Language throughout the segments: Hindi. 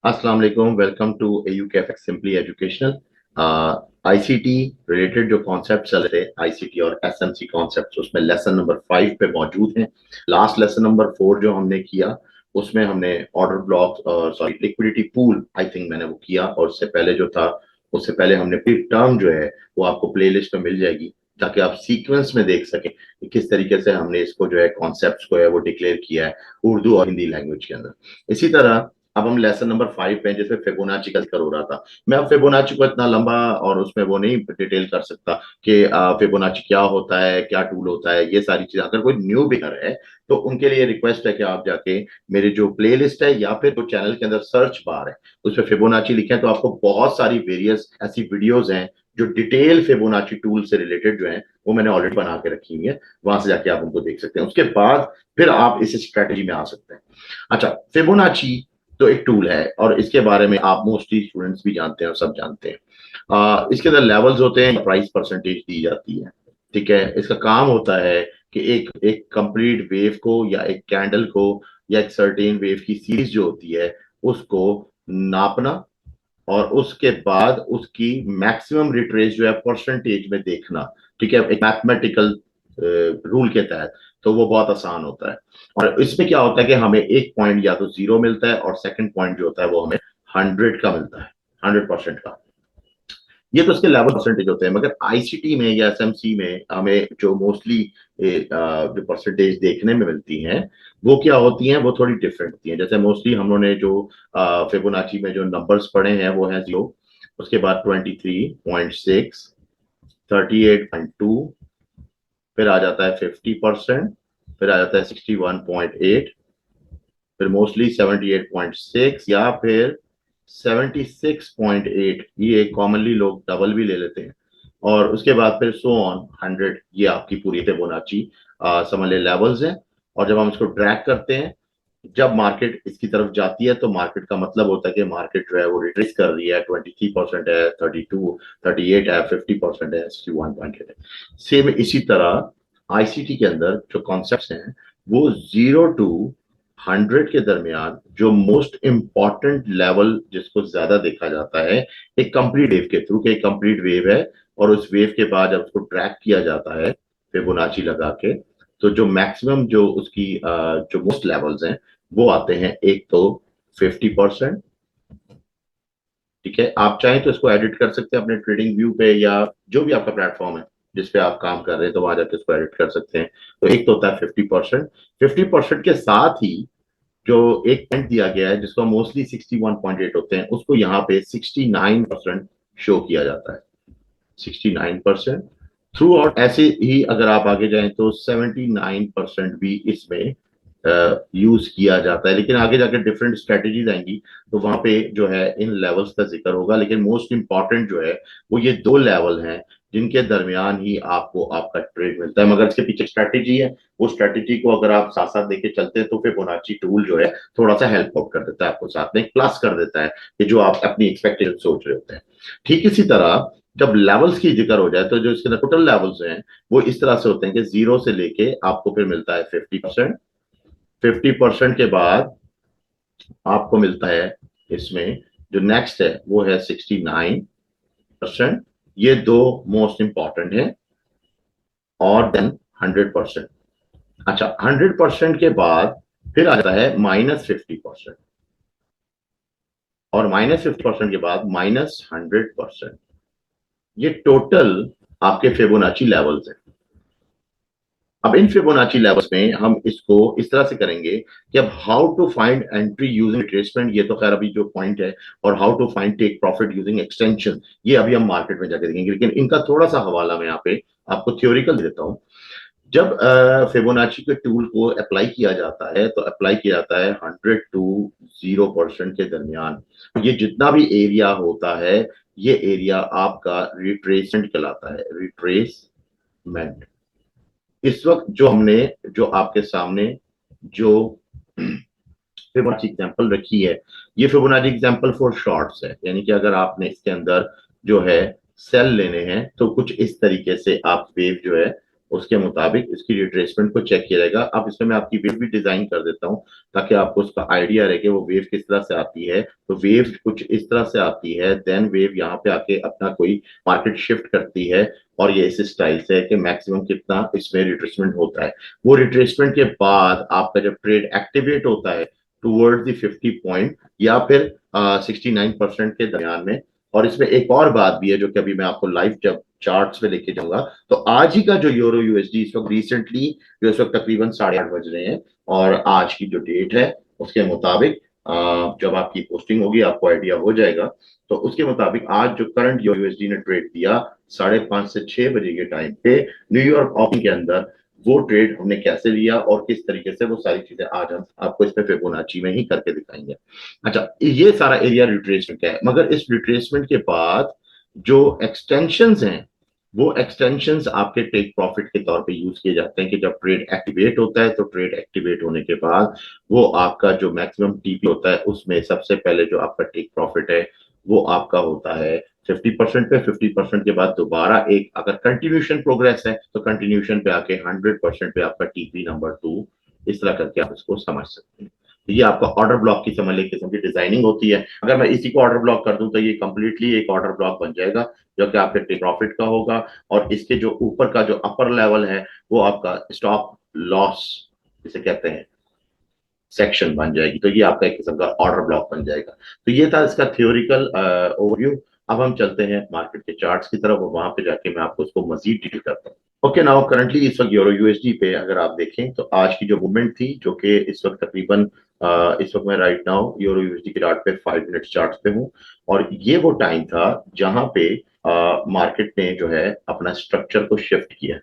अस्सलाम वालेकुम, welcome to AU cafe simply educational. ICT related जो कॉन्सेप्ट चल रहे थे, आईसीटी और एसएमसी कॉन्सेप्ट, उसमें लेसन नंबर 5 पे मौजूद हैं। लास्ट लेसन नंबर 4 जो हमने किया उसमें हमने order block, sorry liquidity pool, I think मैंने वो किया। और उससे पहले जो था, उससे पहले हमने फिर टर्म जो है वो आपको प्लेलिस्ट में मिल जाएगी, ताकि आप सीक्वेंस में देख सकें कि किस तरीके से हमने इसको जो है कॉन्सेप्ट को है वो डिक्लेयर किया है उर्दू और हिंदी लैंग्वेज के अंदर। इसी तरह अब हम लेसन नंबर 5 पे, जिसमें फिबोनाची का जिक्र हो रहा था। मैं अब फिबोनाची को इतना लंबा और उसमें वो नहीं डिटेल कर सकता कि फिबोनाची क्या होता है, क्या टूल होता है, ये सारी चीजें। अगर कोई न्यू बिगनर है तो उनके लिए रिक्वेस्ट है कि आप जाके मेरे जो प्लेलिस्ट है या फिर जो चैनल के अंदर सर्च बार है उसमें फिबोनाची लिखें, तो आपको बहुत सारी वेरियस ऐसी वीडियोज हैं जो डिटेल फिबोनाची टूल से रिलेटेड जो है वो मैंने ऑलरेडी बना के रखी हुई है। वहां से जाके आप उनको देख सकते हैं। उसके बाद फिर आप इस स्ट्रेटेजी में आ सकते हैं। अच्छा, फिबोनाची तो एक टूल है और इसके बारे में आप मोस्टली स्टूडेंट्स भी जानते हैं और सब जानते हैं। इसके अंदर लेवल्स होते हैं, प्राइस परसेंटेज दी जाती है। ठीक है, इसका काम होता है कि एक एक कंप्लीट वेव को या एक कैंडल को या एक सर्टेन वेव की सीरीज जो होती है उसको नापना, और उसके बाद उसकी मैक्सिमम रिट्रेस जो है परसेंटेज में देखना। ठीक है, एक मैथमेटिकल रूल के तहत। तो वो बहुत आसान होता है। और इसमें क्या होता है कि हमें एक पॉइंट या तो 0 मिलता है और सेकंड पॉइंट जो होता है वो हमें 100 का मिलता है, 100% का। ये तो इसके लेवल परसेंटेज होते हैं। मगर आईसीटी में या एसएमसी में हमें जो मोस्टली जो परसेंटेज देखने में मिलती हैं वो क्या होती हैं, वो थोड़ी डिफरेंट होती हैं। जैसे मोस्टली हम लोगों ने जो फिबोनाची में जो नंबर्स पढ़े हैं वो है 0, उसके बाद 23.6, 38.2, फिर आ जाता है 50%, फिर आ जाता है 61.8, फिर मोस्टली 78.6 या फिर 76.8। ये कॉमनली लोग डबल भी ले लेते हैं। और उसके बाद फिर सो ऑन 100। ये आपकी पूरी फिबोनाची समझ ले लेवल्स हैं। और जब हम इसको ट्रैक करते हैं, जब मार्केट इसकी तरफ जाती है तो मार्केट का मतलब होता है कि मार्केट जो है वो रिट्रेस कर रही है। 23% है, 32, 38 है, 50% है, 61.8 है। सेम इसी तरह आईसीटी के अंदर जो कॉन्सेप्ट्स हैं वो 0 to 100 के दरमियान जो मोस्ट इंपॉर्टेंट लेवल जिसको ज्यादा देखा जाता है, एक कंप्लीट वेव के थ्रू, एक कंप्लीट वेव है और उस वेव के बाद जब उसको ट्रैक किया जाता है फिबोनाची लगा के, तो जो मैक्सिमम जो उसकी जो मोस्ट लेवल्स हैं वो आते हैं। एक तो 50%। ठीक है, आप चाहें तो इसको एडिट कर सकते हैं अपने ट्रेडिंग व्यू पे या जो भी आपका प्लेटफॉर्म है जिस पे आप काम कर रहे हैं, तो वहां जाकर इसको एडिट कर सकते हैं। तो एक तो होता है 50%। 50% के साथ ही जो एक पॉइंट दिया गया है जिसको मोस्टली 61.8 होते हैं, उसको यहाँ पे 69% शो किया जाता है। 69% थ्रू आउट। ऐसे ही अगर आप आगे जाएं तो 79% भी इसमें यूज किया जाता है। लेकिन आगे जाकर डिफरेंट स्ट्रेटेजीज आएंगी तो वहां पे जो है इन लेवल्स का जिक्र होगा। लेकिन मोस्ट इंपॉर्टेंट जो है वो ये दो लेवल हैं जिनके दरमियान ही आपको आपका ट्रेड मिलता है। मगर इसके पीछे स्ट्रेटेजी है, वो स्ट्रेटेजी को अगर आप साथ साथ देके चलते हैं तो फिबोनाची टूल जो है थोड़ा सा हेल्प आउट कर देता है, आपको साथ में प्लस कर देता है कि जो आप अपनी एक्सपेक्टेशन सोच रहे होते हैं। ठीक इसी तरह जब लेवल्स की जिक्र हो जाए तो जो इसके टोटल लेवल्स हैं वो इस तरह से होते हैं कि 0 से लेके आपको फिर मिलता है 50%। 50% के बाद आपको मिलता है इसमें जो नेक्स्ट है वो है 69%। ये दो मोस्ट इंपॉर्टेंट है। और देन 100%। अच्छा, 100% के बाद फिर आ जाता है -50%। और -50% के बाद -100%। ये टोटल आपके फिबोनाची लेवल्स हैं। अब इन फिबोनाची लेवल्स में हम इसको इस तरह से करेंगे कि अब how to find entry using retracement, ये तो खैर अभी जो पॉइंट है, और how to find take profit using extension, ये अभी हम मार्केट में जाके देखेंगे। लेकिन इनका थोड़ा सा हवाला मैं यहाँ पे आपको थ्योरिकल देता हूँ। जब फिबोनाची के टूल को अप्लाई किया जाता है तो अप्लाई किया जाता है 100 to 0% के दरमियान। ये जितना भी एरिया होता है ये एरिया आपका रिट्रेसमेंट कहलाता है, रिट्रेसमेंट। इस वक्त जो हमने जो आपके सामने जो फिबोनाची एग्जांपल रखी है, ये फिबोनाची एग्जांपल फॉर शॉर्ट्स है। यानी कि अगर आपने इसके अंदर जो है सेल लेने हैं तो कुछ इस तरीके से आप वेव जो है उसके मुताबिक इसकी रिट्रेसमेंट को चेक किया जाएगा। अब इसमें मैं आपकी वेव भी डिजाइन कर देता हूँ ताकि आपको उसका आइडिया रहे कि वो वेव किस तरह से आती है। तो वेव कुछ इस तरह से आती है, देन वेव यहाँ पे आके अपना कोई मार्केट शिफ्ट करती है और ये इस स्टाइल से है कि मैक्सिमम कितना इसमें रिट्रेसमेंट होता है। वो रिट्रेसमेंट के बाद आपका जब ट्रेड एक्टिवेट होता है टूवर्ड्स द 50 पॉइंट या फिर 69% के दरमियान में। और इसमें एक और बात भी है जो कि अभी मैं आपको लाइव जब चार्ट्स पे लेके जाऊंगा। तो आज ही का जो यूरो यूएसडी इस वक्त रिसेंटली जो इस वक्त तकरीबन 8:30 बज रहे हैं और आज की जो डेट है उसके मुताबिक जब आपकी पोस्टिंग होगी आपको आइडिया हो जाएगा। तो उसके मुताबिक आज जो करंट यूएसडी ने ट्रेड दिया 5:30 से 6 बजे के टाइम पे न्यूयॉर्क ओपन के अंदर, वो ट्रेड हमने कैसे लिया और किस तरीके से, वो सारी चीजें आज हम आपको इसमें फिबोनाची में ही करके दिखाएंगे। अच्छा, ये सारा एरिया रिट्रेसमेंट का है, मगर इस रिट्रेसमेंट के बाद जो एक्सटेंशंस हैं वो एक्सटेंशंस आपके टेक प्रॉफिट के तौर पे यूज किए जाते हैं कि जब ट्रेड एक्टिवेट होता है तो ट्रेड एक्टिवेट होने के बाद वो आपका जो मैक्सिमम टीपी होता है उसमें सबसे पहले जो आपका टेक प्रॉफिट है वो आपका होता है 50% पे। 50% के बाद दोबारा एक अगर कंटिन्यूशन प्रोग्रेस है तो कंटिन्यूशन पे आके 100% पे आपका टीपी नंबर 2। इस तरह करके आप इसको समझ सकते हैं। तो ये आपका ऑर्डर ब्लॉक की समझ एक किस्म की डिजाइनिंग होती है। अगर मैं इसी को ऑर्डर ब्लॉक कर दूं तो ये कंप्लीटली एक ऑर्डर ब्लॉक बन जाएगा जो कि आपके टेक प्रॉफिट का होगा। और इसके जो ऊपर का जो अपर लेवल है वो आपका स्टॉप लॉस जिसे कहते हैं सेक्शन बन जाएगी। तो ये आपका एक किस्म का ऑर्डर ब्लॉक बन जाएगा। तो ये था इसका थ्योरिकल ओवरव्यू। अब हम चलते हैं मार्केट के चार्ट्स की तरफ और वहां पे जाके मैं आपको उसको मजीद डिटेल करता हूँ। ओके, नाउ करंटली इस वक्त यूरो यूएसडी पे अगर आप देखें तो आज की जो मूवमेंट थी जो कि इस वक्त तकरीबन इस वक्त मैं राइट नाउ यूरो यूएसडी के चार्ट पे 5 मिनट चार्ट पे हूँ। और ये वो टाइम था जहां पे मार्केट ने जो है अपना स्ट्रक्चर को शिफ्ट किया।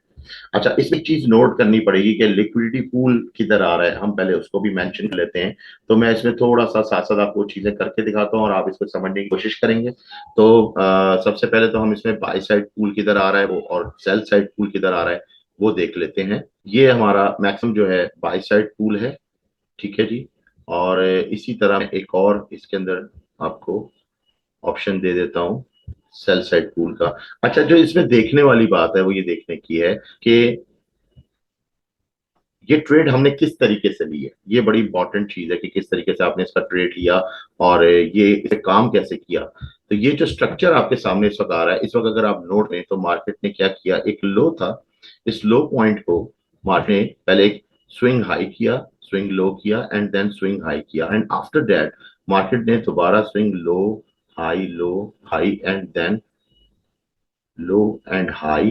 अच्छा, इसमें चीज नोट करनी पड़ेगी कि लिक्विडिटी पूल किधर आ रहा है, हम पहले उसको भी मेंशन कर लेते हैं। तो मैं इसमें थोड़ा सा साथ साथ आपको चीजें करके दिखाता हूँ और आप इसको समझने की कोशिश करेंगे। तो सबसे पहले तो हम इसमें बाय साइड पूल किधर आ रहा है वो और सेल साइड पूल किधर आ रहा है वो देख लेते हैं। ये हमारा मैक्सिमम जो है बाय साइड पूल है, ठीक है जी। और इसी तरह एक और इसके अंदर आपको ऑप्शन दे देता हूँ सेल साइड पूल का। अच्छा, जो इसमें देखने वाली बात है वो ये देखने की है कि ये ट्रेड हमने किस तरीके से ली है। ये बड़ी इंपॉर्टेंट चीज है कि किस तरीके से आपने इसका ट्रेड लिया और ये इसे काम कैसे किया। तो ये जो स्ट्रक्चर आपके सामने इस वक्त आ रहा है, इस वक्त अगर आप नोट लें तो मार्केट ने क्या किया, एक लो था, इस लो पॉइंट को मार्केट ने पहले एक स्विंग हाई किया, स्विंग लो किया एंड देन स्विंग हाई किया एंड आफ्टर दैट मार्केट ने दोबारा swing low high and then low and high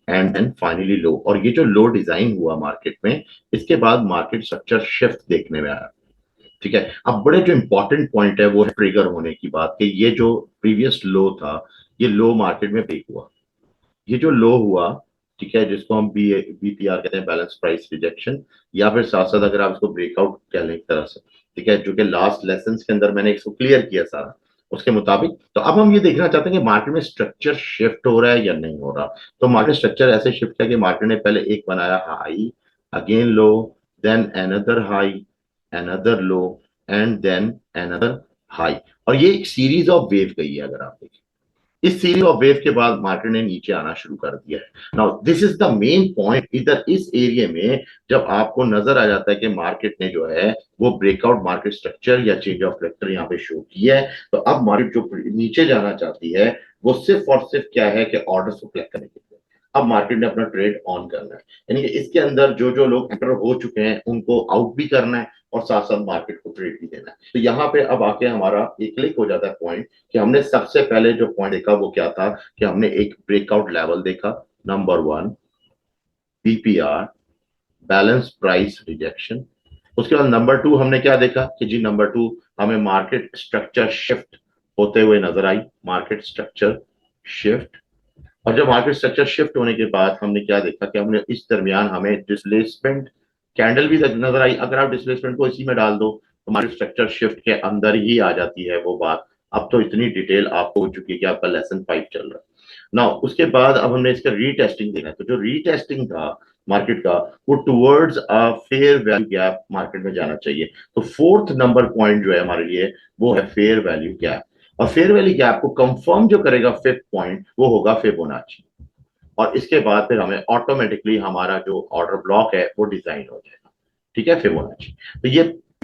and then finally low. और ये जो लो डिजाइन हुआ मार्केट में, इसके बाद मार्केट स्ट्रक्चर शिफ्ट देखने में आया। ठीक है, अब बड़े जो इंपॉर्टेंट पॉइंट है वो है ट्रिगर होने की बात कि ये जो प्रीवियस लो था ये लो मार्केट में ब्रेक हुआ। ये जो लो हुआ, ठीक है, जिसको हम बीपीआर कहते हैं, बैलेंस प्राइस रिजेक्शन, या फिर साथ साथ अगर आप इसको ब्रेकआउट कह लें एक तरह से, ठीक है, जो कि लास्ट लेसन के अंदर मैंने इसको क्लियर किया सारा उसके मुताबिक। तो अब हम ये देखना चाहते हैं कि मार्केट में स्ट्रक्चर शिफ्ट हो रहा है या नहीं हो रहा। तो मार्केट स्ट्रक्चर ऐसे शिफ्ट किया कि मार्केट ने पहले एक बनाया high, again low, then another high, another low and then another high. और ये एक सीरीज ऑफ वेव गई है। अगर आप देखें इस सीरीज ऑफ वेव के बाद मार्केट ने नीचे आना शुरू कर दिया है। Now this is the main point. इधर इस एरिया में जब आपको नजर आ जाता है कि मार्केट ने जो है वो ब्रेकआउट मार्केट स्ट्रक्चर या चेंज ऑफ वेक्टर यहाँ पे शो किया है, तो अब मार्केट जो नीचे जाना चाहती है वो सिर्फ और सिर्फ क्या है कि ऑर्डर्स को कलेक्ट करने के लिए अब मार्केट ने अपना ट्रेड ऑन करना है। यानी कि इसके अंदर जो जो लोग एंटर हो चुके हैं उनको आउट भी करना है और साथ साथ मार्केट को ट्रेड भी देना है। तो यहाँ पे अब आके हमारा एक क्लिक हो जाता है पॉइंट कि हमने सबसे पहले जो पॉइंट देखा वो क्या था कि हमने एक ब्रेकआउट लेवल देखा, number 1 BPR balance price rejection. उसके बाद नंबर 2 हमने क्या देखा कि जी नंबर 2 हमें मार्केट स्ट्रक्चर शिफ्ट होते हुए नजर आई, मार्केट स्ट्रक्चर शिफ्ट। और जब मार्केट स्ट्रक्चर शिफ्ट होने के बाद हमने क्या देखा कि हमने इस दरमियान हमें डिस्प्लेसमेंट कैंडल भी नजर आई। अगर आप डिस्प्लेसमेंट को इसी में डाल दो तो मार्केट स्ट्रक्चर शिफ्ट के अंदर ही आ जाती है वो बात। अब तो इतनी डिटेल आपको हो चुकी है कि आपका लेसन 5 चल रहा है ना। उसके बाद अब हमने इसका रीटेस्टिंग देखा है। तो जो रीटेस्टिंग था मार्केट का वो towards a fair value gap market में जाना चाहिए। तो फोर्थ नंबर पॉइंट जो है हमारे लिए वो है फेयर वैल्यू गैप। और फेयर वैल्यू गैप को कंफर्म जो करेगा फिफ्थ पॉइंट वो होगा फिबोनाची। और इसके बाद फिर हमें ऑटोमेटिकली हमारा जो ऑर्डर ब्लॉक है वो डिजाइन हो जाएगा। ठीक है, फिबोनाची। तो ये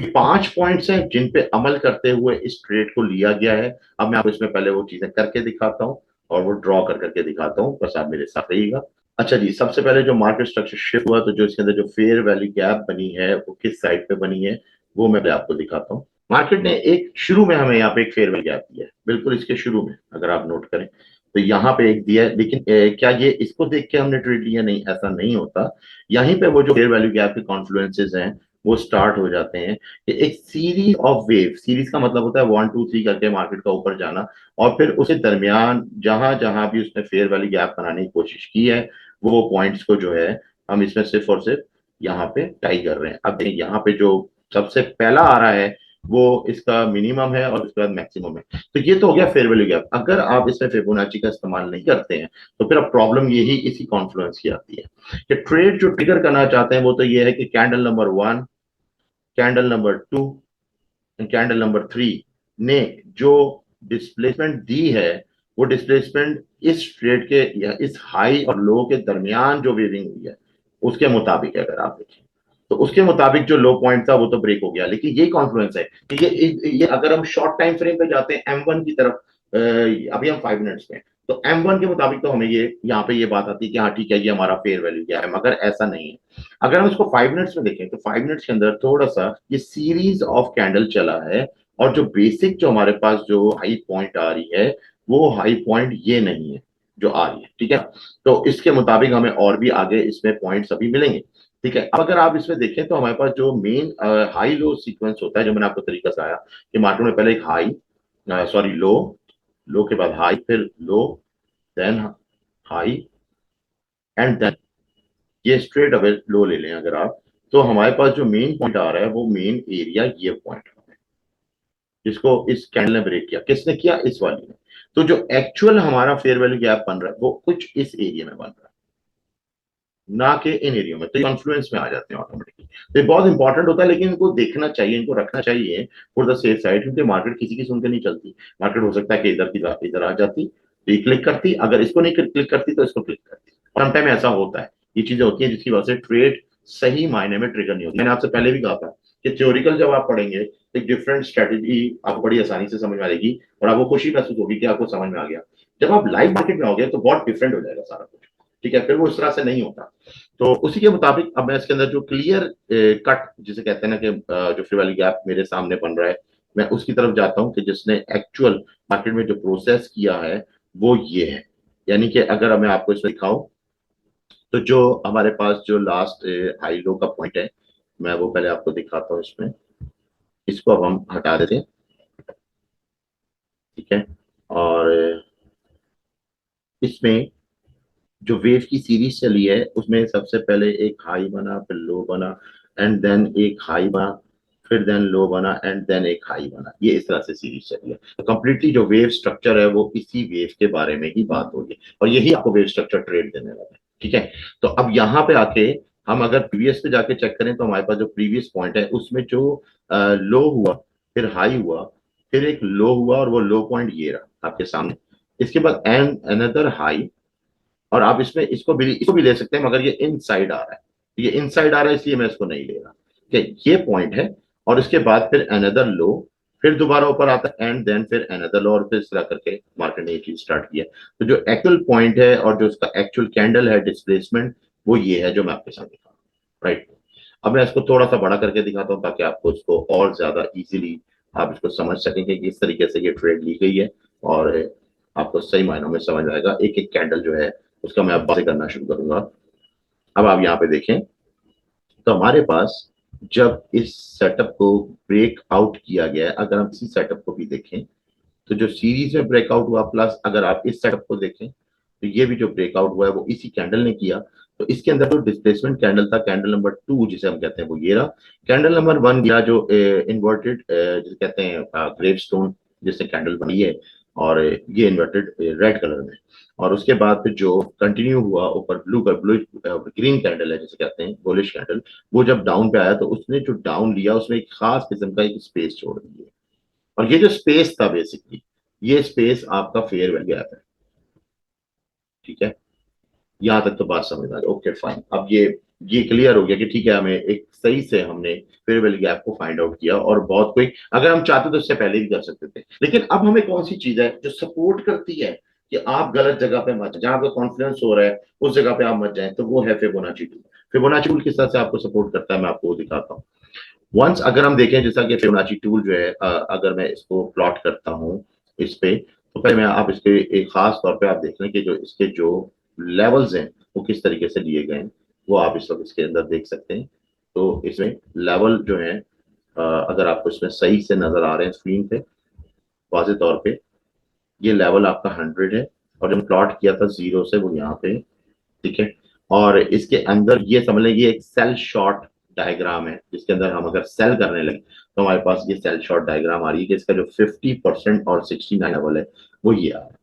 5 पॉइंट्स हैं जिन पे अमल करते हुए इस ट्रेड को लिया गया है। अब मैं आपको इसमें पहले वो चीजें करके दिखाता हूँ और वो ड्रॉ कर करके दिखाता हूँ, बस आप मेरे साथ रहिएगा। अच्छा जी, सबसे पहले जो मार्केट स्ट्रक्चर शिफ्ट हुआ, तो जो इसके अंदर जो फेयर वैल्यू गैप बनी है वो किस साइड पे बनी है वो मैं आपको दिखाता हूँ। मार्केट ने एक शुरू में हमें यहाँ पे एक फेयर वैल्यू गैप दिया है, बिल्कुल इसके शुरू में अगर आप नोट करें तो यहाँ पे एक दिया है, लेकिन क्या ये इसको देख के हमने ट्रेड लिया? नहीं, ऐसा नहीं होता। यहीं पे वो जो फेयर वैल्यू गैप के कॉन्फ्लुएंसेस हैं वो स्टार्ट हो जाते हैं कि एक सीरीज ऑफ वेव, सीरीज का मतलब होता है 1 2 3 करके मार्केट का ऊपर जाना, और फिर उसके दरमियान जहां जहां भी उसने फेयर वैल्यू गैप बनाने की कोशिश की है वो पॉइंट्स को जो है हम इसमें सिर्फ और सिर्फ यहाँ पे टाई कर रहे हैं। अब देखिए यहाँ पे जो सबसे पहला आ रहा है वो इसका मिनिमम है और उसके बाद मैक्सिमम है। तो ये तो हो गया फेयर वैल्यू गैप। अगर आप इसमें फिबोनाची का इस्तेमाल नहीं करते हैं तो फिर अब प्रॉब्लम यही इसी कॉन्फ्लुएंस की आती है कि ट्रेड जो ट्रिगर करना चाहते हैं वो तो ये है कि candle number 1, candle number 2, candle number 3 ने जो डिस्प्लेसमेंट दी है वो डिस्प्लेसमेंट इस ट्रेड के या इस हाई और लो के दरमियान जो वेविंग हुई है उसके मुताबिक है। अगर आप देखें तो उसके मुताबिक जो लो पॉइंट था वो तो ब्रेक हो गया, लेकिन ये कॉन्फ्लुएंस है कि ये अगर हम शॉर्ट टाइम फ्रेम पे जाते हैं M1 की तरफ, अभी हम 5 मिनट्स में, तो M1 के मुताबिक तो हमें ये यहाँ पे ये बात आती है कि हाँ ठीक है ये हमारा फेयर वैल्यू क्या है, मगर ऐसा नहीं है। अगर हम इसको 5 मिनट्स में देखें तो 5 मिनट्स के अंदर थोड़ा सा ये सीरीज ऑफ कैंडल चला है, और जो बेसिक जो हमारे पास जो हाई पॉइंट आ रही है वो हाई पॉइंट ये नहीं है जो आ रही है। ठीक है, तो इसके मुताबिक हमें और भी आगे इसमें पॉइंट्स अभी मिलेंगे। ठीक है, अब अगर आप इसमें देखें तो हमारे पास जो मेन हाई लो सीक्वेंस होता है, जो मैंने आपको तरीका बताया कि मार्केट में पहले एक हाई, सॉरी लो, लो के बाद हाई, फिर लो, देन हाई, एंड देन ये स्ट्रेट अवे लो ले लें अगर आप, तो हमारे पास जो मेन पॉइंट आ रहा है वो मेन एरिया ये पॉइंट है जिसको इस कैंडल ने ब्रेक किया। किसने किया? इस वाली ने। तो जो एक्चुअल हमारा फेयर वैल्यू गैप बन रहा है वो कुछ इस एरिया में बन रहा है, ना कि इन एरिया में। तो कॉन्फ्लुएंस में आ जाते हैं ऑटोमेटिकली। तो ये बहुत इंपॉर्टेंट होता है, लेकिन इनको देखना चाहिए, इनको रखना चाहिए फॉर द सेफ साइड, क्योंकि मार्केट किसी की सुन के नहीं चलती। मार्केट हो सकता है कि इधर की इधर आ जाती तो ये क्लिक करती, अगर इसको नहीं क्लिक करती तो इसको क्लिक करती। और समटाइम ऐसा होता है, ये चीजें होती हैं जिसकी वजह से ट्रेड सही मायने में ट्रिगर नहीं होती। मैंने आपसे पहले भी कहा था कि थ्योरिकल जब आप पढ़ेंगे तो एक डिफरेंट स्ट्रेटेजी आपको बड़ी आसानी से समझ में आएगी और आपको खुशी महसूस होगी कि आपको समझ में आ गया। जब आप लाइव मार्केट में आओगे तो बहुत डिफरेंट हो जाएगा सारा कुछ। ठीक है, फिर वो इस तरह से नहीं होता। तो उसी के मुताबिक अब मैं इसके अंदर जो क्लियर कट जिसे कहते हैं ना कि जो फ्री वैल्यू गैप मेरे सामने बन रहा है, मैं उसकी तरफ जाता हूं कि जिसने एक्चुअल मार्केट में जो प्रोसेस किया है वो ये है। यानी कि अगर मैं आपको इसमें दिखाऊं तो जो हमारे पास जो लास्ट हाई लो का पॉइंट है मैं वो पहले आपको दिखाता हूँ इसमें। इसको अब हम हटा देते हैं। ठीक है, और इसमें जो वेव की सीरीज चली है उसमें सबसे पहले एक हाई बना, फिर लो बना, एंड देन एक हाई बना, फिर देन लो बना, एंड देन एक हाई बना। ये इस तरह से सीरीज चली है। तो कंप्लीटली जो वेव स्ट्रक्चर है वो इसी वेव के बारे में ही बात होगी, और यही आपको वेव स्ट्रक्चर ट्रेड देने वाला है। ठीक है, तो अब यहाँ पे आके हम अगर प्रीवियस पे जाके चेक करें तो हमारे पास जो प्रीवियस पॉइंट है उसमें जो लो हुआ, फिर हाई हुआ, फिर एक लो हुआ, और वो लो पॉइंट ये रहा आपके सामने। इसके बाद एन अनदर हाई, और आप इसमें इसको भी ले सकते हैं, मगर ये इनसाइड आ रहा है, ये इनसाइड आ रहा है इसलिए मैं इसको नहीं ले रहा। ठीक, ये पॉइंट है। और इसके बाद फिर अनदर लो, फिर दोबारा ऊपर आता है, एंड देन फिर अनदर लो, और फिर इस तरह करके मार्केट ने ये चीज स्टार्ट किया। तो जो एक्चुअल पॉइंट है और जो उसका एक्चुअल कैंडल है डिस्प्लेसमेंट, वो ये है जो मैं आपके साथ दिखा रहा हूँ। राइट, अब मैं इसको थोड़ा सा बड़ा करके दिखाता हूँ ताकि आपको इसको और ज्यादा इजीली आप इसको समझ सकेंगे कि किस तरीके से ये ट्रेड ली गई है, और आपको सही मायनों में समझ आएगा। एक एक कैंडल जो है उसका मैं अब बातें करना शुरू करूंगा। अब आप यहाँ पे देखें तो हमारे पास जब इस सेटअप को ब्रेक आउट किया गया है, अगर हम इसी सेटअप को भी देखें तो जो सीरीज में ब्रेकआउट हुआ, प्लस अगर आप इस सेटअप को देखें तो ये भी जो ब्रेकआउट हुआ है वो इसी कैंडल ने किया। तो इसके अंदर जो डिस्प्लेसमेंट कैंडल था, कैंडल नंबर 2 जिसे हम कहते हैं वो ये रहा। कैंडल नंबर 1 गया जो इन्वर्टेड जिसे कहते हैं ग्रेव स्टोन जिससे कैंडल बनी है, और ये इन्वर्टेड रेड कलर में। और उसके बाद फिर जो कंटिन्यू हुआ ऊपर ब्लू ग्रीन कैंडल है जिसे कहते हैं बुलिश कैंडल, वो जब डाउन पे आया तो उसने जो डाउन लिया उसमें एक खास किस्म का एक स्पेस छोड़ दी है। और ये जो स्पेस था बेसिकली, ये स्पेस आपका फेयर वैल्यू गैप है। ठीक है, यहाँ तक तो बात समझ आ गई, ओके फाइन। अब ये क्लियर हो गया कि ठीक है, हमें एक सही से हमने फेयर वैल्यू गैप को फाइंड आउट किया, और बहुत कोई अगर हम चाहते तो इससे पहले भी कर सकते थे। लेकिन अब हमें कौन सी चीज है जो सपोर्ट करती है कि आप गलत जगह पे मत, जहां पे कॉन्फिडेंस हो रहा है उस जगह पे आप मत जाएं, तो वो है फिबोनाची टूल। फिबोनाची टूल किस तरह से आपको सपोर्ट करता है मैं आपको वो दिखाता हूँ। वंस अगर हम देखें जैसा कि फिबोनाची टूल जो है, अगर मैं इसको प्लॉट करता हूँ इस पे, तो पहले मैं आप इसके एक खास तौर पे आप देख लें कि जो इसके जो लेवल्स हैं वो किस तरीके से लिए गए हैं, वो आप इस वक्त इसके अंदर देख सकते हैं। तो इसमें लेवल जो है, अगर आपको इसमें सही से नजर आ रहे हैं स्क्रीन पे वाजे तौर पे, ये लेवल आपका 100 है, और जब प्लॉट किया था जीरो से वो यहाँ पे, ठीक है। और इसके अंदर ये समझ लें, ये एक सेल शॉर्ट डायग्राम है जिसके अंदर हम अगर सेल करने लगे तो हमारे पास ये सेल शॉर्ट डायग्राम आ रही है कि इसका जो 50% और 69 लेवल है वो ये आ रहा है,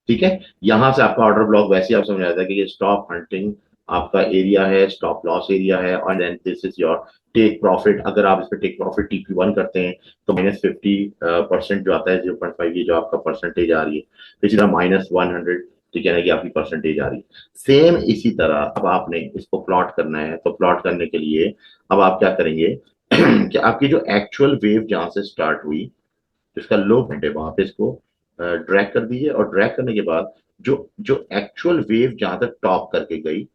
ठीक है। यहां से आपका ऑर्डर ब्लॉक वैसे ही आप समझ आता है कि ये स्टॉप हंटिंग आपका एरिया है, स्टॉप लॉस एरिया है, और then this is your take profit. अगर आप इस पे टेक प्रॉफिट TP1 करते हैं तो -50% जो आता है 0.5, ये जो आपका परसेंटेज आ रही है, तो इसी तरह -100, ठीक है ना, कि आपकी परसेंटेज आ रही है। सेम इसी तरह अब आपने इसको प्लॉट करना है, तो प्लॉट करने के लिए अब आप क्या करेंगे कि आपकी जो एक्चुअल वेव जहां से स्टार्ट हुई, जिसका लो पॉइंट है वहां पे इसको ड्रैग कर दीजिए, और ड्रैग करने के बाद जो जो एक्चुअल वेव जहां तक टॉप करके गई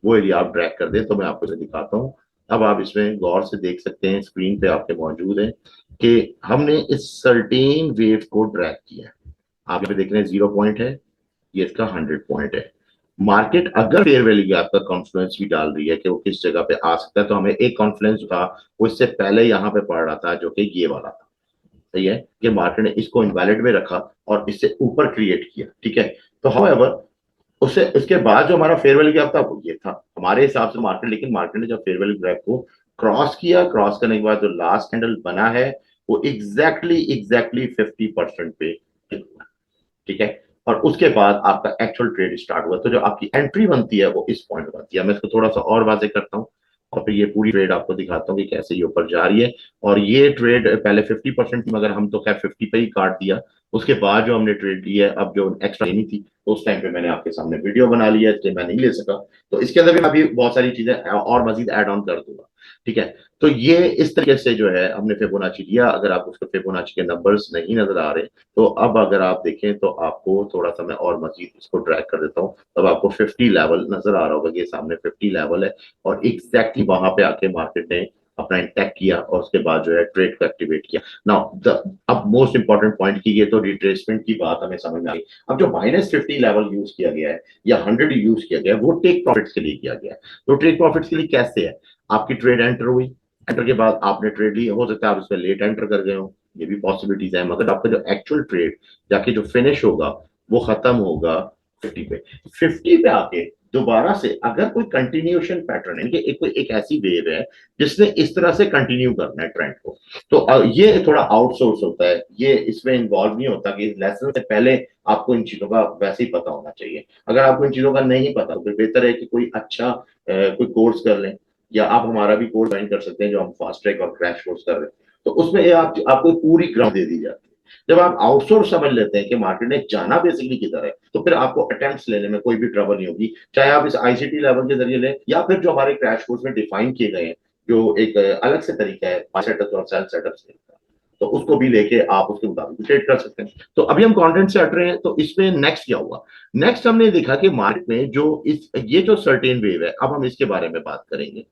वो एरिया आप ड्रैग कर दें। तो मैं आपको इसे दिखाता हूँ। अब आप इसमें गौर से देख सकते हैं, स्क्रीन पे आपके मौजूद है कि हमने इस सर्टेन वेव को ड्रैग किया है। आप यहाँ पे देख रहे हैं 0 पॉइंट है, ये इसका 100 पॉइंट है। मार्केट अगर फेयर वैल्यू गैप का कॉन्फ्लुएंस भी डाल रही है कि वो किस जगह पे आ सकता है, तो हमें एक कॉन्फ्लुएंस था वो इससे पहले यहाँ पे पड़ रहा था जो कि ये वाला था, सही है, कि मार्केट ने इसको इनवैलिड में रखा और इससे ऊपर क्रिएट किया, ठीक है। तो हाउएवर उससे उसके बाद जो हमारा फेयर वैल्यू गैप था वो ये था हमारे हिसाब से मार्केट, लेकिन मार्केट ने जब फेयर वैल्यू गैप को क्रॉस किया, क्रॉस करने के बाद जो लास्ट कैंडल बना है वो एग्जैक्टली 50% पे, ठीक है। और उसके बाद आपका एक्चुअल ट्रेड स्टार्ट हुआ, तो जो आपकी एंट्री बनती है वो इस पॉइंट बनती है। मैं इसको थोड़ा सा और वाजे करता हूँ और फिर ये पूरी ट्रेड आपको दिखाता हूँ कि कैसे ये ऊपर जा रही है। और ये ट्रेड पहले 50% मगर हम तो खैर 50 पे ही काट दिया। उसके बाद जो हमने ट्रेड ली है, अब जो एक्स्ट्रा लेनी थी तो उस टाइम पे मैंने आपके सामने वीडियो बना लिया, इसलिए मैं नहीं ले सका। तो इसके अंदर भी मैं अभी बहुत सारी चीजें और मजीद ऐड ऑन कर दूंगा, ठीक है। तो ये इस तरीके से जो है हमने फिबोनाची लिया। अगर आप उसको फिबोनाची के नंबर्स नहीं नजर आ रहे, तो अब अगर आप देखें तो आपको थोड़ा सा मैं और मजीद इसको ड्रैग कर देता हूँ, तब आपको 50 लेवल नजर आ रहा होगा, ये सामने 50 लेवल है, और एग्जैक्टली वहां पे आके मार्केट ने अपना इंटैक्ट किया और उसके बाद जो है ट्रेड को एक्टिवेट किया। नाउ अब मोस्ट इंपॉर्टेंट पॉइंट की, ये तो रिट्रेसमेंट की बात हमें समझ में आई। अब जो -50 लेवल यूज किया गया है या 100 यूज किया गया है वो टेक प्रॉफिट्स के लिए किया गया है। तो टेक प्रॉफिट्स के लिए कैसे है, आपकी ट्रेड एंटर हुई, एंटर के बाद आपने ट्रेड ली, हो सकता है आप इसमें लेट एंटर कर गए हो, ये भी पॉसिबिलिटीज है, मगर आपका जो एक्चुअल ट्रेड जाके जो फिनिश होगा वो खत्म होगा 50 पे। 50 पे आके दोबारा से अगर कोई कंटिन्यूएशन पैटर्न है कि कोई एक ऐसी वेव है जिसने इस तरह से कंटिन्यू करना है ट्रेंड को, तो ये थोड़ा आउटसोर्स होता है, ये इसमें इन्वॉल्व नहीं होता कि लेसन से पहले आपको इन चीजों का वैसे ही पता होना चाहिए। अगर आपको इन चीजों का नहीं पता तो फिर बेहतर है कि कोई अच्छा कोई कोर्स कर लें, या आप हमारा भी कोर्स ज्वाइन कर सकते हैं जो हम फास्ट ट्रैक और क्रैश कोर्स कर रहे हैं। तो उसमें आपको पूरी ग्राउंड दे दी जाती है। जब आप आउटसोर्स समझ लेते हैं कि मार्केट ने जाना बेसिकली किधर है, तो फिर आपको अटेम्प्ट्स लेने में कोई भी ट्रबल नहीं होगी, चाहे आप इस आईसीटी लेवल के जरिए लें या फिर जो हमारे क्रैश कोर्स में डिफाइन किए गए हैं, जो एक अलग से तरीका है सेटअप और सेल सेटअप से, तो उसको भी लेके आप उसके मुताबिक ट्रेड कर सकते हैं। तो अभी हम कंटेंट से हट रहे हैं, तो इसमें नेक्स्ट क्या हुआ। नेक्स्ट हमने देखा कि मार्केट में जो ये जो सर्टेन वेव है, अब हम इसके बारे में बात करेंगे।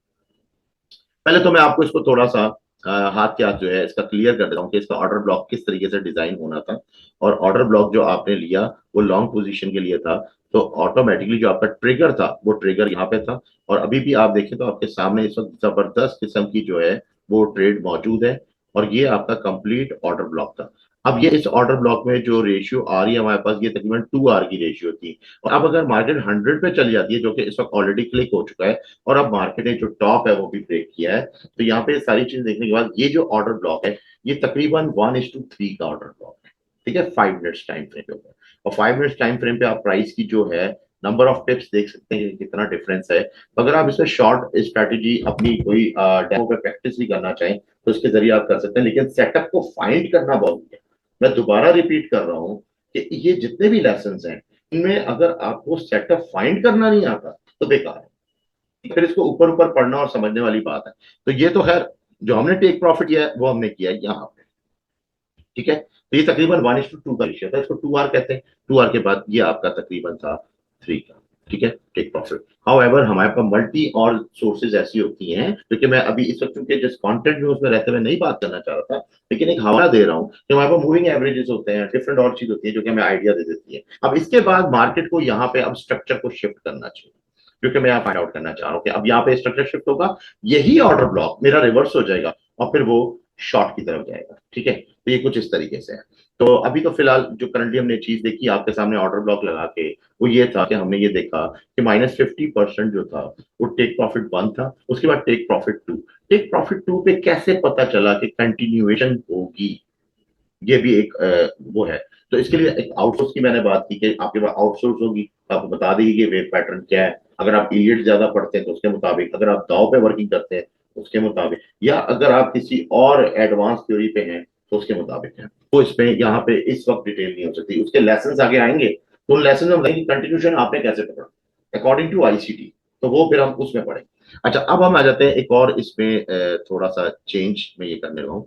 पहले तो मैं आपको इसको थोड़ा सा हाथ के हाथ जो है इसका क्लियर कर देता हूँ कि इसका ऑर्डर ब्लॉक किस तरीके से डिजाइन होना था। और ऑर्डर ब्लॉक जो आपने लिया वो लॉन्ग पोजीशन के लिए था, तो ऑटोमेटिकली जो आपका ट्रिगर था वो ट्रिगर यहाँ पे था। और अभी भी आप देखें तो आपके सामने इस वक्त जबरदस्त किस्म की जो है वो ट्रेड मौजूद है, और ये आपका कंप्लीट ऑर्डर ब्लॉक था। अब ये इस ऑर्डर ब्लॉक में जो रेशियो आ रही है हमारे पास, ये तकरीबन 2R की रेशियो थी। और अब अगर मार्केट 100 पे चली जाती है, जो कि इस वक्त ऑलरेडी क्लिक हो चुका है, और अब मार्केट ने जो टॉप है वो भी ब्रेक किया है, तो यहाँ पे सारी चीज देखने के बाद ये जो ऑर्डर ब्लॉक है ये तकरीबन 1:3 का ऑर्डर ब्लॉक है, ठीक है, 5 मिनट्स टाइम फ्रेम पे ऊपर। और 5 मिनट्स टाइम फ्रेम पे आप प्राइस की जो है नंबर ऑफ टिप्स देख सकते हैं कि कितना डिफरेंस है। तो अगर आप इसमें शॉर्ट स्ट्रेटेजी अपनी कोई डेमो पे प्रैक्टिस भी करना चाहें तो इसके जरिए आप कर सकते हैं, लेकिन सेटअप को फाइंड करना बहुत है। मैं दोबारा रिपीट कर रहा हूँ कि ये जितने भी लेसन हैं इनमें अगर आपको सेटअप फाइंड करना नहीं आता तो बेकार है, फिर इसको ऊपर ऊपर पढ़ना और समझने वाली बात है। तो ये तो खैर जो हमने टेक प्रॉफिट किया है वो हमने किया है यहाँ पे, ठीक है। तो ये तकरीबन 1:2 का रेशियो था, इसको 2R कहते हैं। 2R के बाद ये आपका तकरीबन था 3 का, ठीक है, टेक प्रॉफिट। हाउएवर हमारे पास मल्टी और सोर्सेज ऐसी होती हैं, क्योंकि मैं अभी इस वक्त चूंकि जिस कंटेंट में उसमें रहते हुए नहीं बात करना चाह रहा था, लेकिन एक हवाला दे रहा हूँ कि हमारे पास मूविंग एवरेजेस होते हैं, डिफरेंट और चीज होती है जो कि हमें आइडिया दे देती है। अब इसके बाद मार्केट को यहाँ पे अब स्ट्रक्चर को शिफ्ट करना चाहिए, क्योंकि मैं यहाँ फाइंड आउट करना चाह रहा हूँ कि अब यहाँ पे स्ट्रक्चर शिफ्ट होगा, यही ऑर्डर ब्लॉक मेरा रिवर्स हो जाएगा और फिर वो शॉर्ट की तरफ जाएगा, ठीक है। तो ये कुछ इस तरीके से है। तो अभी तो फिलहाल जो करंटली हमने चीज देखी आपके सामने ऑर्डर ब्लॉक लगा के, वो ये था कि हमने ये देखा कि -50% जो था वो टेक प्रॉफिट 1 था, उसके बाद टेक प्रॉफिट 2। टेक प्रॉफिट 2 पे कैसे पता चला कि कंटिन्यूएशन होगी, ये भी एक वो है। तो इसके लिए एक आउटसोर्स की मैंने बात की कि आपके पास आउटसोर्स होगी, तो आपको बता देगी कि वेव पैटर्न क्या है। अगर आप इलियट ज्यादा पढ़ते हैं तो उसके मुताबिक, अगर आप दाव पे वर्किंग करते हैं उसके मुताबिक, या अगर आप किसी और एडवांस थ्योरी पे हैं तो उसके मुताबिक है। तो इसमें यहाँ पे इस वक्त डिटेल नहीं हो सकती, उसके लेसन आगे आएंगे तो उन लेसन में बताएंगे कंटिन्यूशन आपने कैसे पकड़ा अकॉर्डिंग टू आईसीटी, तो वो फिर हम उसमें पढ़ें। अच्छा, अब हम आ जाते हैं एक और इसमें थोड़ा सा चेंज में ये करने लगा हूँ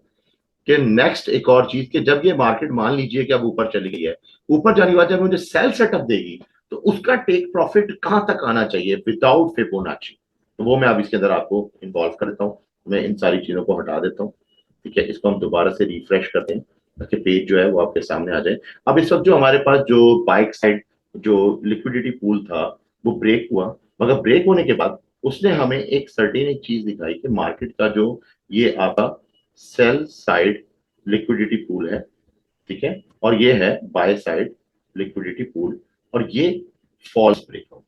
कि नेक्स्ट एक और चीज कि जब ये मार्केट मान लीजिए कि अब ऊपर चली गई है, ऊपर जाने के बाद जब मुझे सेल सेटअप देगी तो उसका टेक प्रॉफिट कहां तक आना चाहिए विदाउट फिबोनाची, तो वो मैं अब इसके अंदर आपको इन्वॉल्व करता हूँ। मैं इन सारी चीजों को हटा देता हूँ, ठीक है। इसको हम दोबारा से रिफ्रेश करते हैं ताकि पेज जो है वो आपके सामने आ जाए। अब इस वक्त जो हमारे पास जो बाइक साइड जो लिक्विडिटी पूल था वो ब्रेक हुआ, मगर ब्रेक होने के बाद उसने हमें एक सर्टेन एक चीज दिखाई कि मार्केट का जो ये आपका सेल साइड लिक्विडिटी पूल है, ठीक है, और ये है बाय साइड लिक्विडिटी पूल, और ये फॉल्स ब्रेकआउट।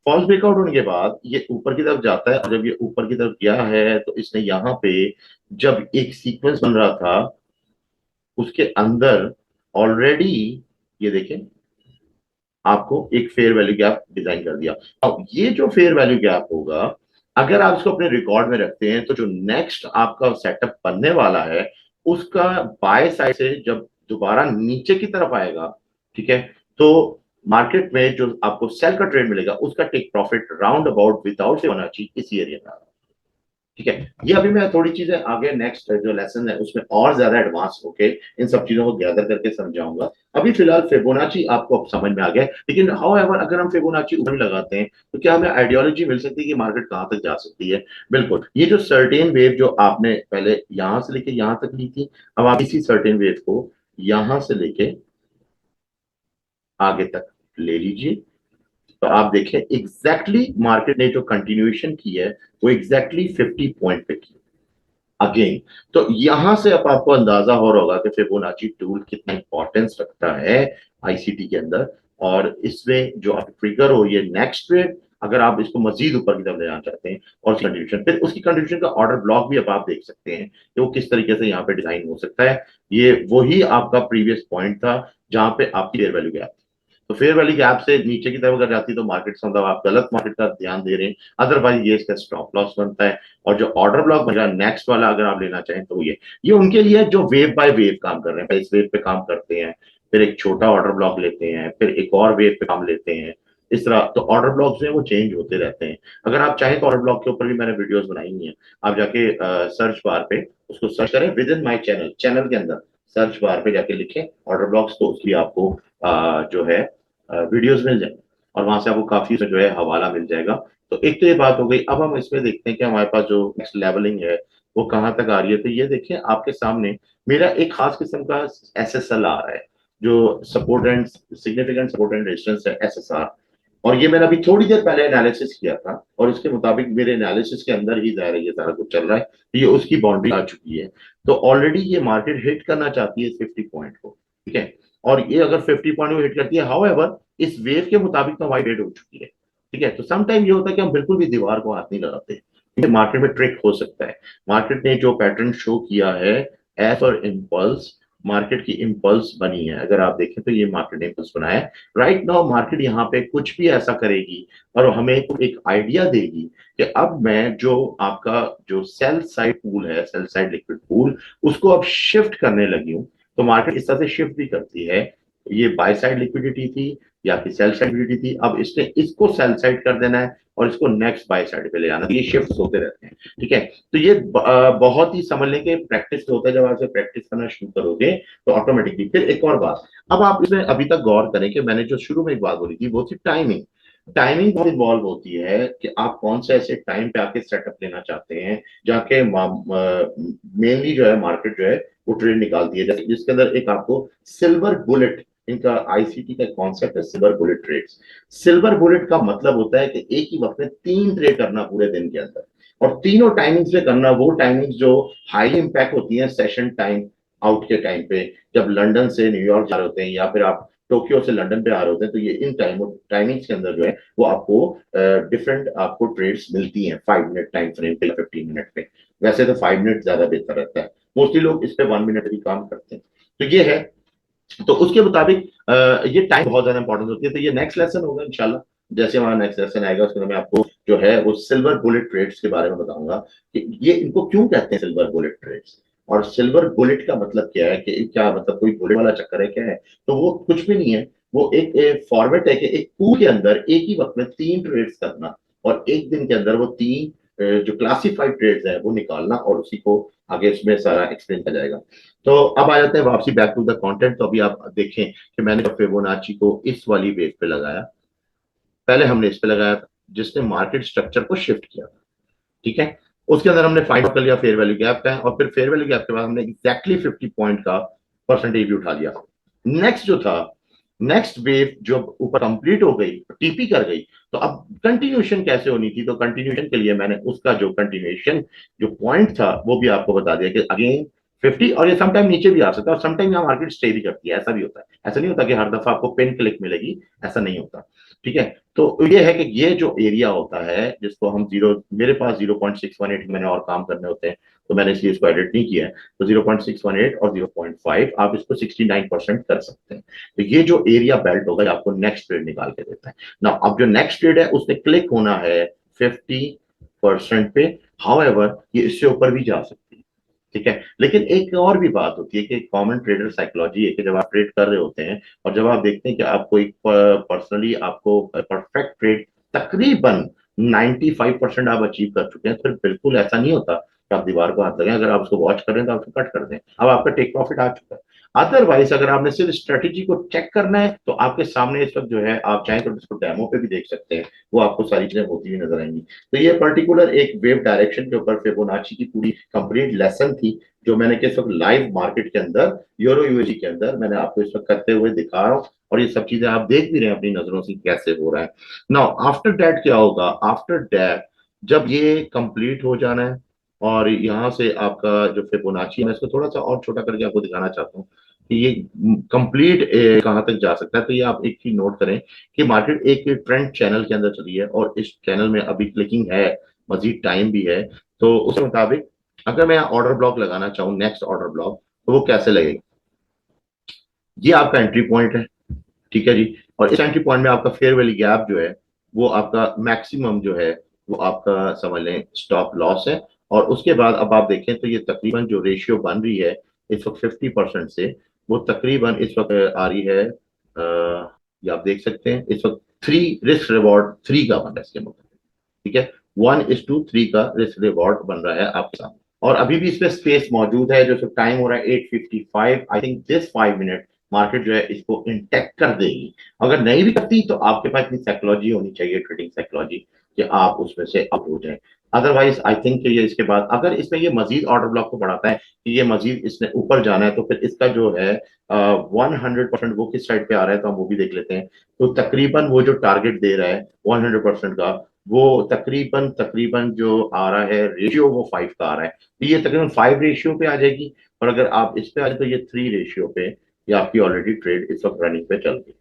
फॉल्स ब्रेकआउट होने के बाद ये ऊपर की तरफ जाता है, और जब ये ऊपर की तरफ गया है तो इसने यहाँ पे जब एक सीक्वेंस बन रहा था उसके अंदर ऑलरेडी ये देखें आपको एक फेयर वैल्यू गैप डिजाइन कर दिया। अब ये जो फेयर वैल्यू गैप होगा, अगर आप इसको अपने रिकॉर्ड में रखते हैं तो जो नेक्स्ट आपका सेटअप बनने वाला है उसका बाय साइड से जब दोबारा नीचे की तरफ आएगा, ठीक है, तो मार्केट में जो आपको सेल का ट्रेड मिलेगा उसका take profit round about without होना चाहिए इस एरिया में, ठीक है। ये अभी मैं थोड़ी चीजें आगे नेक्स्ट जो लेसन है उसमें और ज्यादा एडवांस होके इन सब चीजों को गैदर करके समझाऊंगा। अभी फिलहाल फिबोनाची आपको अब समझ में आ गया, लेकिन हाउ एवर अगर हम फिबोनाची ऊपर लगाते हैं तो क्या हमें आइडियोलॉजी मिल सकती है कि मार्केट कहां तक जा सकती है। बिल्कुल, ये जो सर्टेन वेव जो आपने पहले यहां से लेके यहां तक ली थी, अब आप इसी सर्टेन वेव को यहां से लेके आगे तक ले लीजिए, तो आप देखें एग्जैक्टली मार्केट ने जो कंटिन्यूएशन की है वो एग्जैक्टली 50 पॉइंट पे की अगेन। तो यहां से अब आपको अंदाजा हो रहा होगा कि फिबोनाची टूल कितना इंपॉर्टेंस रखता है आईसीटी के अंदर, और इसमें जो आप ट्रिगर हो ये नेक्स्ट ट्रेड, अगर आप इसको मजीद ऊपर की तरफ ले जाना चाहते हैं और कंट्रीब्यूशन, फिर उसकी कंट्रीब्यूशन का ऑर्डर ब्लॉक भी अब आप देख सकते हैं कि वो किस तरीके से यहाँ पे डिजाइन हो सकता है। ये वही आपका प्रीवियस पॉइंट था जहां पे आपकी फेयर वैल्यू गैप, तो फेयर वैल्यू गैप से नीचे की तरफ अगर जाती है तो मार्केट से मतलब आप गलत मार्केट का ध्यान दे रहे हैं, अदरवाइज ये इसका स्टॉप लॉस बनता है। और जो ऑर्डर ब्लॉक बन रहा है नेक्स्ट वाला अगर आप लेना चाहें तो ये उनके लिए जो वेव बाय वेव काम कर रहे हैं, इस वेव पे काम करते हैं, फिर एक छोटा ऑर्डर ब्लॉक लेते हैं, फिर एक और वेव पे काम लेते हैं, इस तरह तो ऑर्डर ब्लॉक जो है वो चेंज होते रहते हैं। अगर आप चाहें तो ऑर्डर ब्लॉक के ऊपर भी मैंने वीडियोस बनाई हुई हैं, आप जाके सर्च बार पे उसको सर्च करें with in my channel, channel के अंदर सर्च बार पे जाके लिखें ऑर्डर ब्लॉक्स, तो उसकी आपको जो है वीडियोस मिल जाएंगे, और वहां से आपको काफी जो है हवाला मिल जाएगा। तो एक तो ये बात हो गई। अब हम इसमें देखते हैं कि हमारे पास जो नेक्स्ट लेवलिंग है वो कहाँ तक आ रही है। तो ये देखिए आपके सामने मेरा एक खास किस्म का एसएसएल आ रहा है, जो support and significant support and resistance है, एसएसआर। और ये मैंने अभी थोड़ी देर पहले एनालिसिस किया था और उसके मुताबिक मेरे एनालिसिस के अंदर ही जाहिर है ये सारा कुछ चल रहा है, तो ये उसकी बाउंड्री आ चुकी है। तो ऑलरेडी ये मार्केट हिट करना चाहती है 50 पॉइंट को, ठीक है, और ये अगर 50 पॉइंट को हिट करती है, हाउएवर इस वेव के मुताबिक तो हमारी रेट हो चुकी है, ठीक है। तो सम टाइम ये होता है कि हम बिल्कुल भी दीवार को हाथ नहीं लगाते, क्योंकि मार्केट में ट्रिक हो सकता है। मार्केट ने जो पैटर्न शो किया है एज और इम्पल्स, मार्केट की इम्पल्स बनी है, अगर आप देखें तो ये मार्केट ने इम्पल्स बनाया है। राइट नाउ मार्केट यहाँ पे कुछ भी ऐसा करेगी और हमें एक आइडिया देगी कि अब मैं जो आपका जो सेल साइड पूल है, सेल साइड लिक्विड पूल, उसको अब शिफ्ट करने लगी हूँ। तो मार्केट इस तरह से शिफ्ट भी करती है, ये बाय साइड लिक्विडिटी थी या कि सेल साइड लिक्विडिटी थी, अब इसने इसको सेल साइड कर देना है और इसको नेक्स्ट बाय साइड पे ले आना, ये शिफ्ट होते रहते हैं। ठीक है, तो ये बहुत ही समझ लें कि प्रैक्टिस होता है, जब आप प्रैक्टिस करना शुरू करोगे तो ऑटोमेटिकली। फिर एक और बात, अब आप इसमें अभी तक गौर करें कि मैंने जो शुरू में एक बात बोली थी वो थी टाइमिंग। टाइमिंग बहुत इन्वॉल्व होती है कि आप कौन से ऐसे टाइम पे आके सेटअप लेना चाहते हैं जाके मेनली जो है मार्केट जो है वो ट्रेड निकालती है, जैसे जिसके अंदर एक आपको सिल्वर बुलेट, इनका आईसीटी का कॉन्सेप्ट है silver bullet trades. Silver bullet का मतलब होता है कि एक ही वक्त में 3 ट्रेड करना पूरे दिन के अंदर, और तीनों टाइमिंग्स में करना, वो टाइमिंग्स जो हाई इंपैक्ट होती है सेशन टाइम आउट के टाइम पे, जब लंदन से न्यूयॉर्क जा रहे होते हैं या फिर आप टोक्यो से लंदन पे आ रहे होते हैं, तो ये इन टाइमिंग्स के अंदर जो है वो आपको डिफरेंट आपको ट्रेड्स मिलती हैं 5 मिनट टाइम फ्रेम पे, 15 मिनट पे। वैसे तो 5 मिनट ज्यादा बेहतर रहता है, मोस्टली लोग इस पे 1 मिनट भी काम करते हैं। तो ये है, तो उसके मुताबिक ये टाइम बहुत ज्यादा इंपॉर्टेंट होती है। तो ये नेक्स्ट लेसन होगा इंशाल्लाह, जैसे हमारा नेक्स्ट लेसन आएगा उसमें मैं आपको जो है वो सिल्वर बुलेट ट्रेड्स के बारे में बताऊंगा कि ये इनको क्यों कहते हैं सिल्वर बुलेट ट्रेड्स, और सिल्वर बुलेट का मतलब क्या है, कि क्या मतलब कोई बुलेट वाला चक्कर है क्या है। तो वो कुछ भी नहीं है, वो एक फॉर्मेट है कि एक पूल के अंदर एक ही वक्त में 3 ट्रेड्स करना, और एक दिन के अंदर वो 3 जो क्लासिफाइड ट्रेड्स है वो निकालना, और उसी को आगे इसमें सारा एक्सप्लेन किया जाएगा। तो अब आ जाते हैं वापसी बैक टू द कंटेंट। तो अभी आप देखें कि मैंने जब फिबोनाची को इस वाली वेव पे लगाया, पहले हमने इस पे लगाया था जिसने मार्केट स्ट्रक्चर को शिफ्ट किया था। ठीक है, उसके अंदर हमने फाइंड आउट कर लिया फेयर वैल्यू गैप का, और फिर फेयर वैल्यू गैप के बाद हमने एग्जैक्टली 50 पॉइंट का परसेंटेज भी उठा लिया। नेक्स्ट जो था, नेक्स्ट वेव जो ऊपर कंप्लीट हो गई, टीपी कर गई, तो अब कंटिन्यूशन कैसे होनी थी, तो कंटिन्यूशन के लिए मैंने उसका जो कंटिन्यूशन जो पॉइंट था वो भी आपको बता दिया कि अगेन 50, और ये समटाइम नीचे भी आ सकता है और समटाइम यहाँ मार्केट स्टे भी करती है, ऐसा भी होता है। ऐसा नहीं होता कि हर दफा आपको पिन क्लिक मिलेगी, ऐसा नहीं होता। ठीक है, तो ये है कि ये जो एरिया होता है जिसको हम जीरो, मेरे पास 0.618 मैंने और काम करने होते हैं तो मैंने इसलिए इसको एडिट नहीं किया है, तो 0.618 और 0.5 आप इसको 69% कर सकते हैं। तो ये जो एरिया बेल्ट होगा ये आपको नेक्स्ट ट्रेड निकाल के देता है ना। अब जो नेक्स्ट ट्रेड है उसने क्लिक होना है 50% पे, हाउएवर ये इससे ऊपर भी जा सकती है। ठीक है, लेकिन एक और भी बात होती है कि कॉमन ट्रेडर साइकोलॉजी है कि जब आप ट्रेड कर रहे होते हैं और जब आप देखते हैं कि आपको एक पर्सनली आपको परफेक्ट ट्रेड तकरीबन 95% आप अचीव कर चुके हैं, तो फिर बिल्कुल ऐसा नहीं होता कि आप दीवार को हाथ लगाएं, अगर आप उसको वॉच कर रहे हैं तो आप उसको कट कर दें, अब आपका टेक प्रॉफिट आ चुका है। अदरवाइज अगर आपने सिर्फ स्ट्रेटेजी को चेक करना है तो आपके सामने इस वक्त जो है, आप चाहें तो इसको डेमो पे भी देख सकते हैं, वो आपको सारी चीजें होती हुई नजर आएंगी। तो ये पर्टिकुलर एक वेव डायरेक्शन के ऊपर फिबोनाची की पूरी कंप्लीट लेसन थी जो मैंने कि इस वक्त लाइव मार्केट के अंदर यूरो यूएसडी के अंदर मैंने आपको इस वक्त करते हुए दिखा रहा हूँ, और ये सब चीजें आप देख भी रहे हैं अपनी नजरों से कैसे हो रहा है। नाउ आफ्टर दैट क्या होगा, आफ्टर दैट जब ये कंप्लीट हो जाना है, और यहाँ से आपका जो फिबोनाची है, मैं इसको थोड़ा सा और छोटा करके आपको दिखाना चाहता हूँ कि ये कंप्लीट कहाँ तक जा सकता है। तो ये आप एक चीज नोट करें कि मार्केट एक ट्रेंड चैनल के अंदर चली है और इस चैनल में अभी क्लिकिंग है, मजीद टाइम भी है, तो उसके मुताबिक अगर मैं ऑर्डर ब्लॉक लगाना चाहूँ, नेक्स्ट ऑर्डर ब्लॉक, तो वो कैसे लगेगा। ये आपका एंट्री पॉइंट है, ठीक है जी, और इस एंट्री पॉइंट में आपका फेयर वैल्यू गैप जो है वो आपका मैक्सिमम जो है वो आपका समझ लें स्टॉप लॉस है। और उसके बाद अब आप देखें तो ये तकरीबन जो रेशियो बन रही है इस वक्त 50% से, वो तकरीबन इस वक्त आ रही है ये आप देख सकते हैं इस वक्त 3 रिस्क रिवॉर्ड 3 का बन रहा है इसके मुताबिक। ठीक है, 1:3 का रिस्क रिवॉर्ड बन रहा है आपके सामने, और अभी भी इसमें स्पेस मौजूद है। जो टाइम हो रहा है 8:55, I think this 5 minute market जो है इसको इंटेक्ट कर देगी। अगर नहीं भी करती तो आपके पास इतनी साइकोलॉजी होनी चाहिए, ट्रेडिंग साइकोलॉजी, कि आप उसमें से आउट हो जाए। अदरवाइज आई थिंक ये इसके बाद अगर इसमें ये मजीद ऑर्डर ब्लॉक को बढ़ाता है कि ये मजीद इसने ऊपर जाना है, तो फिर इसका जो है 100% वो किस साइड पे आ रहा है तो हम वो भी देख लेते हैं। तो तकरीबन वो जो टारगेट दे रहा है 100% का, वो तकरीबन तकरीबन जो आ रहा है रेशियो वो 5 का आ रहा है, तो ये तकरीबन 5 रेशियो पे आ जाएगी। और अगर आप इस पे आ जाए तो ये 3 रेशियो पे ये आपकी ऑलरेडी ट्रेड इस वक्त रनिंग पे चल रही है।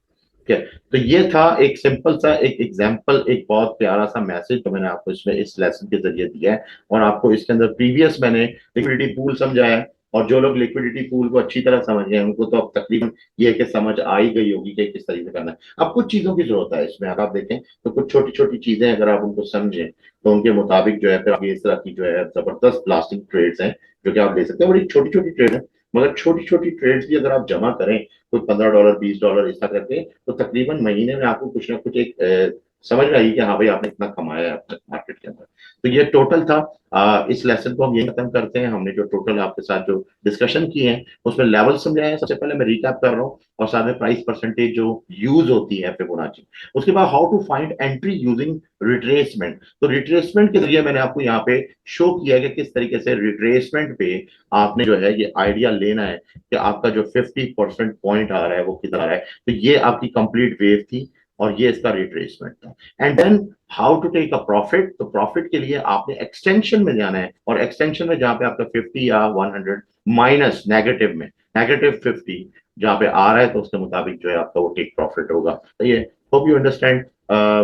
ठीक है, तो ये था एक सिंपल सा एक एग्जांपल, एक बहुत प्यारा सा मैसेज जो मैंने आपको इसमें इस लेसन के जरिए दिया है, और आपको इसके अंदर प्रीवियस मैंने लिक्विडिटी पूल समझाया है, और जो लोग लिक्विडिटी पूल को अच्छी तरह समझ गए उनको तो अब तकरीबन ये कि समझ आ ही गई होगी कि किस तरीके से करना है। अब कुछ चीजों की जरूरत है इसमें, अगर आप देखें तो कुछ छोटी छोटी चीजें अगर आप उनको समझें तो उनके मुताबिक जो है फिर आप इस तरह की जो है जबरदस्त लास्टिंग ट्रेड्स हैं जो कि आप ले सकते हैं, बड़ी छोटी छोटी ट्रेड है, मगर छोटी छोटी ट्रेड्स भी अगर आप जमा करें, कोई $15 $20 ऐसा करके, तो तकरीबन महीने में आपको कुछ ना कुछ एक समझ में आई कि हाँ भाई आपने इतना कमाया है मार्केट के अंदर। तो ये टोटल था। इस लेसन को हम यही खत्म करते हैं। हमने जो टोटल आपके साथ जो डिस्कशन किए हैं उसमें लेवल समझाया है। सबसे पहले मैं रिकैप कर रहा हूँ, और साथ में प्राइस परसेंटेज जो यूज होती है फिबोनाची। उसके बाद how to find entry using retracement. तो रिट्रेसमेंट के जरिए मैंने आपको यहाँ पे शो किया है कि किस तरीके से रिट्रेसमेंट पे आपने जो है ये आइडिया लेना है कि आपका जो 50% पॉइंट आ रहा है वो कितना आ रहा है। तो ये आपकी कंप्लीट वेव थी, और ये इसका रिट्रेसमेंट था। And then how to take a profit. तो प्रॉफिट के लिए आपने एक्सटेंशन में जाना है, और एक्सटेंशन में जहां पे आपका 50 या 100 माइनस नेगेटिव में -50 जहां पे आ रहा है, तो उसके मुताबिक जो है आपका वो टेक प्रॉफिट होगा। तो ये होप यू अंडरस्टैंड।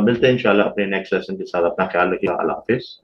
मिलते हैं इंशाल्लाह अपने नेक्स्ट लेसन के साथ। अपना ख्याल रखिएगा। अल्लाह हाफिज।